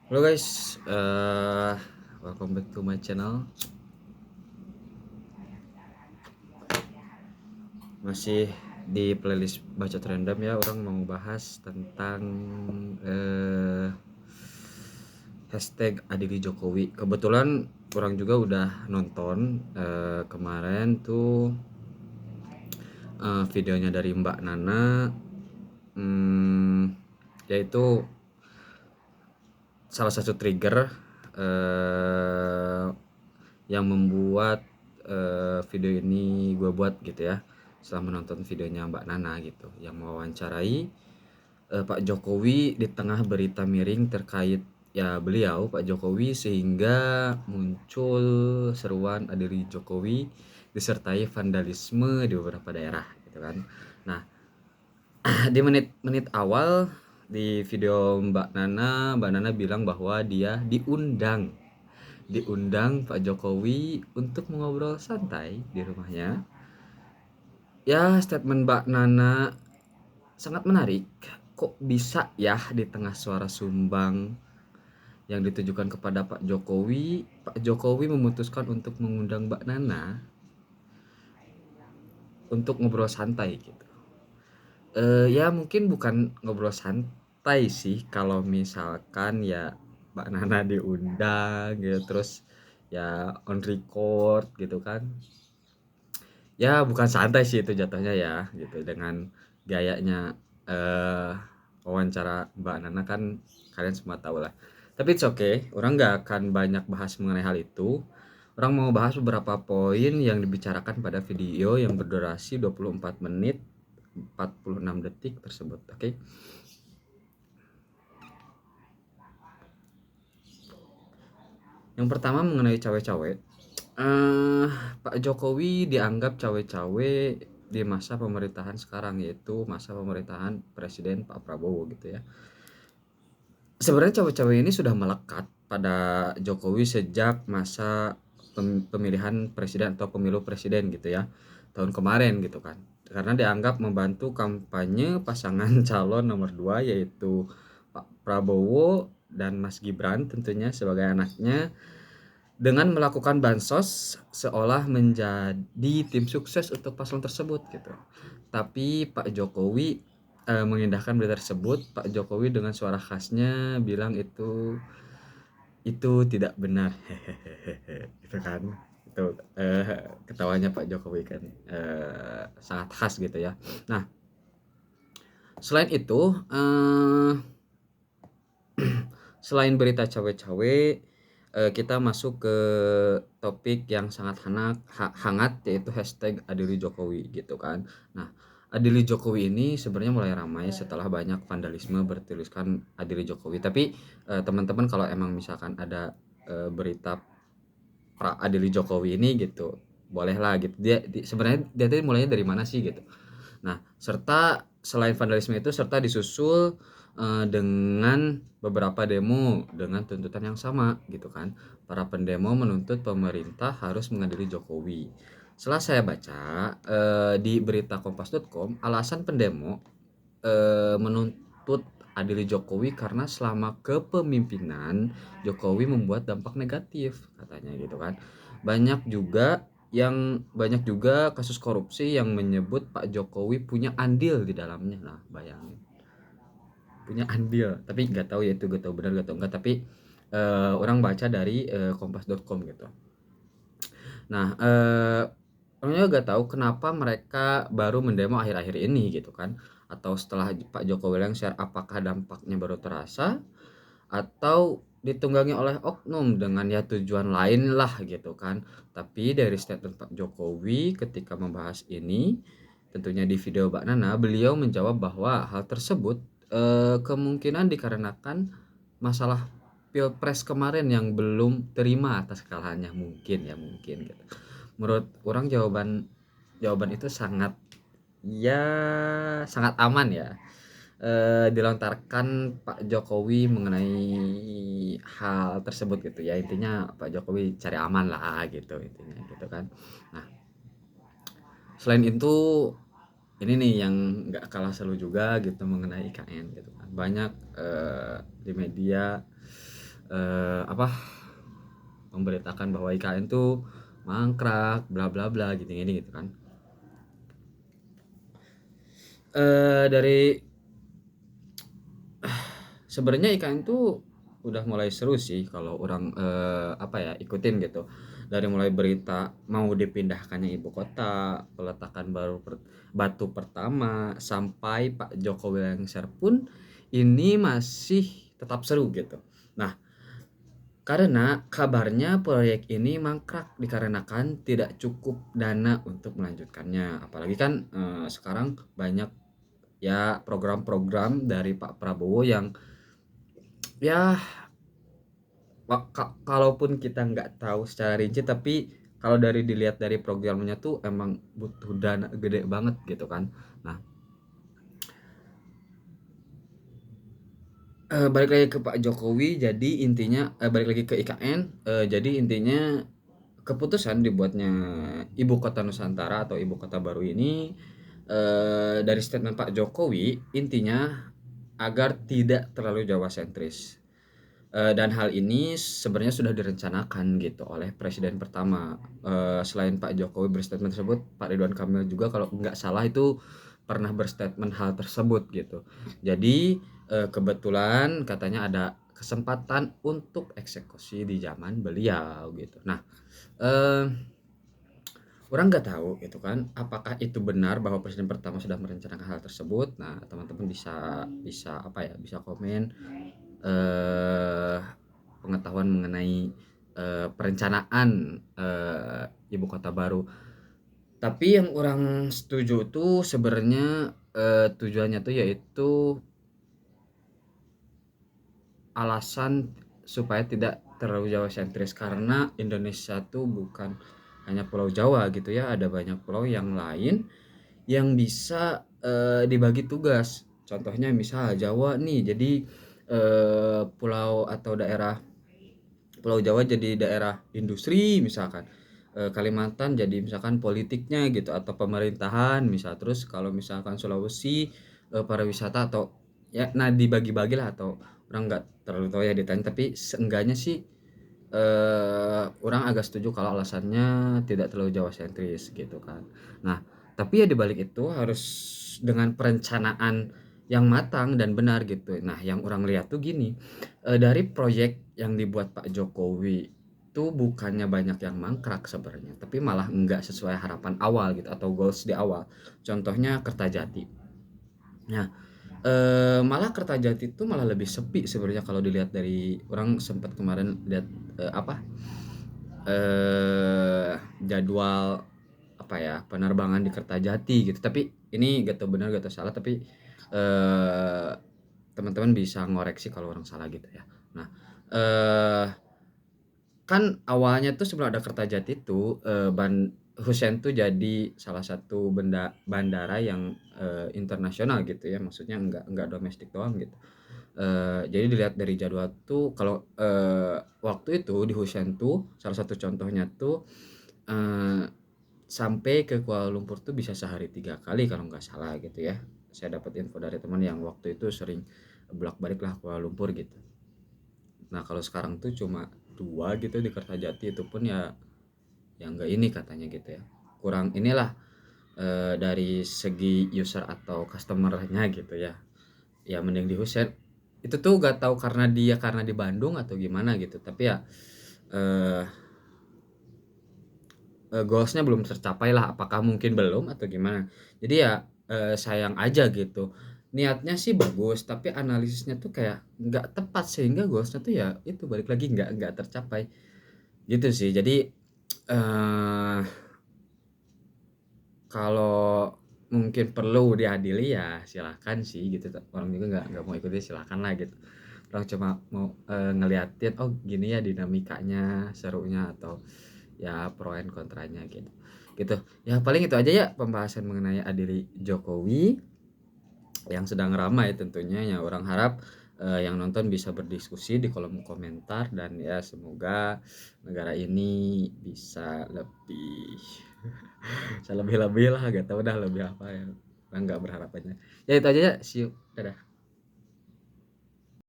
Halo guys, welcome back to my channel. Masih di playlist bacot random ya. Orang mau bahas tentang hashtag Adili Jokowi. Kebetulan orang juga udah nonton kemarin tuh videonya dari Mbak Nana, yaitu salah satu trigger yang membuat video ini gue buat gitu ya, setelah menonton videonya Mbak Nana gitu yang mewawancarai Pak Jokowi di tengah berita miring terkait ya beliau Pak Jokowi, sehingga muncul seruan adili Jokowi disertai vandalisme di beberapa daerah gitu kan. Nah, di menit-menit awal di video Mbak Nana bilang bahwa dia diundang Pak Jokowi untuk mengobrol santai di rumahnya. Ya, statement Mbak Nana sangat menarik. Kok bisa ya di tengah suara sumbang yang ditujukan kepada Pak Jokowi memutuskan untuk mengundang Mbak Nana untuk ngobrol santai gitu. Ya mungkin bukan ngobrol santai sih kalau misalkan ya Mbak Nana diundang gitu terus ya on record gitu kan. Ya bukan santai sih itu jatuhnya ya gitu, dengan gayanya eh wawancara Mbak Nana kan kalian semua tahu lah. Tapi it's okay, orang nggak akan banyak bahas mengenai hal itu. Orang mau bahas beberapa poin yang dibicarakan pada video yang berdurasi 24 menit 46 detik tersebut. Oke. Yang pertama mengenai cawe-cawe. Eh, Pak Jokowi dianggap cawe-cawe di masa pemerintahan sekarang, yaitu masa pemerintahan Presiden Pak Prabowo gitu ya. Sebenarnya cawe-cawe ini sudah melekat pada Jokowi sejak masa pemilihan presiden atau pemilu presiden gitu ya, tahun kemarin gitu kan. Karena dianggap membantu kampanye pasangan calon nomor 2 yaitu Pak Prabowo dan Mas Gibran tentunya sebagai anaknya, dengan melakukan bansos seolah menjadi tim sukses untuk paslon tersebut gitu. Tapi Pak Jokowi mengindahkan berita tersebut. Pak Jokowi dengan suara khasnya bilang itu tidak benar, hehehe, gitu kan. Itu ketawanya Pak Jokowi kan sangat khas gitu ya. Nah, selain itu selain berita cawe-cawe, kita masuk ke topik yang sangat hangat yaitu hashtag Adili Jokowi gitu kan. Nah, Adili Jokowi ini sebenarnya mulai ramai setelah banyak vandalisme bertuliskan Adili Jokowi. Tapi teman-teman kalau emang misalkan ada berita pra Adili Jokowi ini gitu, bolehlah gitu. Sebenarnya dia tuh mulainya dari mana sih gitu. Nah, serta selain vandalisme itu serta disusul dengan beberapa demo dengan tuntutan yang sama gitu kan. Para pendemo menuntut pemerintah harus mengadili Jokowi. Setelah saya baca di berita kompas.com, alasan pendemo menuntut adili Jokowi karena selama kepemimpinan Jokowi membuat dampak negatif katanya gitu kan. Banyak juga kasus korupsi yang menyebut Pak Jokowi punya andil di dalamnya. Nah, bayangin. Punya andil, tapi nggak tahu ya itu, nggak tahu benar nggak tahu enggak, tapi orang baca dari kompas.com gitu. Nah, orang juga nggak tahu kenapa mereka baru mendemo akhir-akhir ini gitu kan, atau setelah Pak Jokowi lengser, apakah dampaknya baru terasa atau ditunggangi oleh oknum dengan ya tujuan lain lah gitu kan. Tapi dari statement Pak Jokowi ketika membahas ini, tentunya di video Mbak Nana, beliau menjawab bahwa hal tersebut kemungkinan dikarenakan masalah pilpres kemarin yang belum terima atas kesalahannya, mungkin ya mungkin gitu. Menurut orang jawaban itu sangat, ya sangat aman ya dilontarkan Pak Jokowi mengenai hal tersebut gitu ya. Intinya Pak Jokowi cari aman lah gitu intinya gitu kan. Nah, selain itu ini nih yang nggak kalah seru juga gitu mengenai IKN gitu kan. Banyak di media apa, memberitakan bahwa IKN tuh mangkrak bla bla bla gini-gini gitu kan. Dari sebenarnya IKN tuh udah mulai seru sih kalau orang apa ya, ikutin gitu. Dari mulai berita mau dipindahkannya ibu kota, peletakan batu pertama, sampai Pak Jokowi lengser pun ini masih tetap seru gitu. Nah, karena kabarnya proyek ini mangkrak dikarenakan tidak cukup dana untuk melanjutkannya. Apalagi kan sekarang banyak ya program-program dari Pak Prabowo yang ya kalaupun kita nggak tahu secara rinci, tapi kalau dari dilihat dari programnya tuh emang butuh dana gede banget gitu kan. Nah, balik lagi ke Pak Jokowi, jadi intinya balik lagi ke IKN, jadi intinya keputusan dibuatnya ibu kota Nusantara atau ibu kota baru ini dari statement Pak Jokowi intinya agar tidak terlalu Jawa sentris. Dan hal ini sebenarnya sudah direncanakan gitu oleh presiden pertama. Selain Pak Jokowi berstatement tersebut, Pak Ridwan Kamil juga kalau nggak salah itu pernah berstatement hal tersebut gitu. Jadi kebetulan katanya ada kesempatan untuk eksekusi di zaman beliau gitu. Nah, eh, orang nggak tahu gitu kan, apakah itu benar bahwa presiden pertama sudah merencanakan hal tersebut. Nah, teman-teman bisa bisa apa ya, bisa komen eh pengetahuan mengenai perencanaan ibu kota baru. Tapi yang orang setuju tuh sebenarnya tujuannya tuh yaitu alasan supaya tidak terlalu Jawa sentris, karena Indonesia tuh bukan hanya Pulau Jawa gitu ya, ada banyak pulau yang lain yang bisa dibagi tugas. Contohnya misal Jawa nih jadi pulau atau daerah Pulau Jawa jadi daerah industri misalkan, Kalimantan jadi misalkan politiknya gitu atau pemerintahan misal, terus kalau misalkan Sulawesi pariwisata atau ya, nah dibagi-bagilah, atau orang nggak terlalu tahu ya ditanya, tapi seenggaknya sih orang agak setuju kalau alasannya tidak terlalu Jawa sentris gitu kan. Nah, tapi ya dibalik itu harus dengan perencanaan yang matang dan benar gitu. Nah, yang orang lihat tuh gini, dari proyek yang dibuat Pak Jokowi itu bukannya banyak yang mangkrak sebenarnya, tapi malah enggak sesuai harapan awal gitu atau goals di awal. Contohnya Kertajati. Nah, malah Kertajati itu malah lebih sepi sebenarnya kalau dilihat dari orang sempat kemarin lihat apa eh jadwal apa ya, penerbangan di Kertajati gitu. Tapi ini gak tau benar gak tau salah, tapi eh teman-teman bisa ngoreksi kalau orang salah gitu ya. Nah, eh kan awalnya tuh sebelum ada Kertajati itu Hussein tuh jadi salah satu bandara yang internasional gitu ya, maksudnya enggak domestik doang gitu. Jadi dilihat dari jadwal tuh kalau waktu itu di Hussein tuh salah satu contohnya tuh eh, sampai ke Kuala Lumpur tuh bisa sehari 3 kali kalau nggak salah gitu ya. Saya dapat info dari teman yang waktu itu sering bolak-balik lah Kuala Lumpur gitu. Nah, kalau sekarang tuh cuma 2 gitu di Kertajati, itu pun ya yang enggak ini katanya gitu ya. Kurang inilah dari segi user atau customer-nya gitu ya. Ya mending di Hussein. Itu tuh gak tahu karena di Bandung atau gimana gitu. Tapi ya eh goals-nya belum tercapai lah. Apakah mungkin belum atau gimana. Jadi ya sayang aja gitu. Niatnya sih bagus, tapi analisisnya tuh kayak nggak tepat sehingga goalsnya tuh ya itu balik lagi nggak tercapai gitu sih. Jadi eh kalau mungkin perlu diadili ya silakan sih gitu. Orang juga nggak mau ikutin silakan lah gitu. Orang cuma mau ngeliatin oh gini ya dinamikanya, serunya, atau ya pro and kontranya gitu. Gitu. Ya paling itu aja ya pembahasan mengenai adili Jokowi yang sedang ramai tentunya, yang orang harap yang nonton bisa berdiskusi di kolom komentar, dan ya semoga negara ini bisa lebih bisa lebih-lebih lah, gak tau dah lebih apa ya, orang nggak berharap banyak. Ya itu aja ya, see you, dadah.